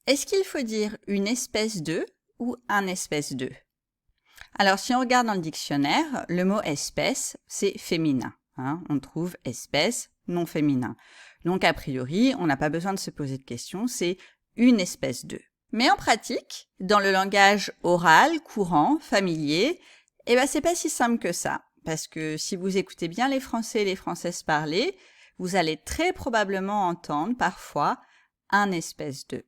Est-ce qu'il faut dire une espèce de ou un espèce de? Alors, si on regarde dans le dictionnaire, le mot espèce, c'est féminin. On trouve espèce, non féminin. Donc, a priori, on n'a pas besoin de se poser de questions, c'est une espèce de. Mais en pratique, dans le langage oral, courant, familier, c'est pas si simple que ça. Parce que si vous écoutez bien les Français et les Françaises parler, vous allez très probablement entendre parfois un espèce de.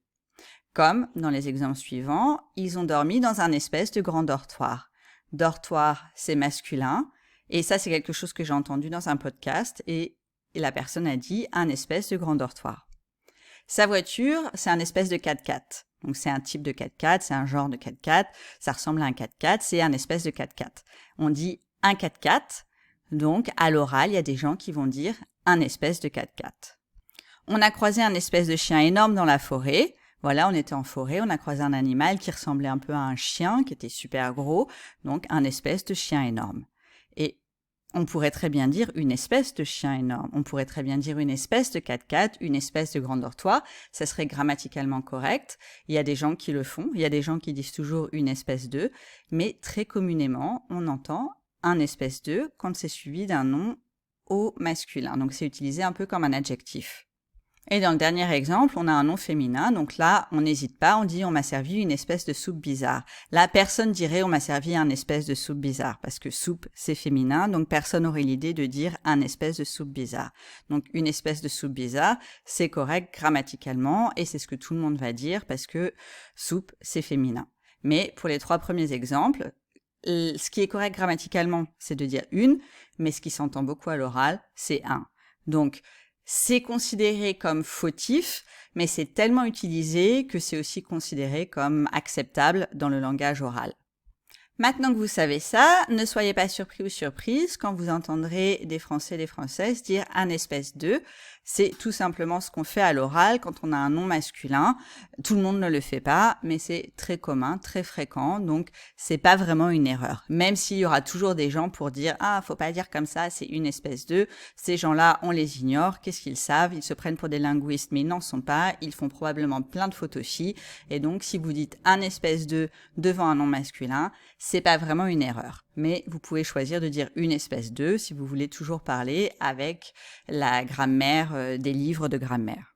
Comme dans les exemples suivants, ils ont dormi dans un espèce de grand dortoir. Dortoir, c'est masculin, et ça c'est quelque chose que j'ai entendu dans un podcast, et la personne a dit un espèce de grand dortoir. Sa voiture, c'est un espèce de 4x4. Donc c'est un type de 4x4, c'est un genre de 4x4, ça ressemble à un 4x4, c'est un espèce de 4x4. On dit un 4x4, donc à l'oral, il y a des gens qui vont dire un espèce de 4x4. On a croisé un espèce de chien énorme dans la forêt. Voilà, on était en forêt, on a croisé un animal qui ressemblait un peu à un chien, qui était super gros, donc un espèce de chien énorme. Et on pourrait très bien dire une espèce de chien énorme, on pourrait très bien dire une espèce de 4x4, une espèce de grand dortoir, ça serait grammaticalement correct. Il y a des gens qui le font, il y a des gens qui disent toujours une espèce de, mais très communément, on entend un espèce de quand c'est suivi d'un nom au masculin, donc c'est utilisé un peu comme un adjectif. Et dans le dernier exemple, on a un nom féminin, donc là, on n'hésite pas, on dit on m'a servi une espèce de soupe bizarre. Là, personne dirait on m'a servi un espèce de soupe bizarre, parce que soupe, c'est féminin, donc personne n'aurait l'idée de dire un espèce de soupe bizarre. Donc une espèce de soupe bizarre, c'est correct grammaticalement, et c'est ce que tout le monde va dire, parce que soupe, c'est féminin. Mais pour les 3 premiers exemples, ce qui est correct grammaticalement, c'est de dire une, mais ce qui s'entend beaucoup à l'oral, c'est un. Donc, c'est considéré comme fautif, mais c'est tellement utilisé que c'est aussi considéré comme acceptable dans le langage oral. Maintenant que vous savez ça, ne soyez pas surpris ou surprise quand vous entendrez des Français et des Françaises dire un espèce de. C'est tout simplement ce qu'on fait à l'oral quand on a un nom masculin. Tout le monde ne le fait pas, mais c'est très commun, très fréquent, donc c'est pas vraiment une erreur. Même s'il y aura toujours des gens pour dire « Ah, faut pas dire comme ça, c'est une espèce de ». Ces gens-là, on les ignore. Qu'est-ce qu'ils savent? Ils se prennent pour des linguistes, mais ils n'en sont pas. Ils font probablement plein de photochies. Et donc, si vous dites un espèce de devant un nom masculin, c'est pas vraiment une erreur. Mais vous pouvez choisir de dire une espèce de si vous voulez toujours parler avec la grammaire des livres de grammaire.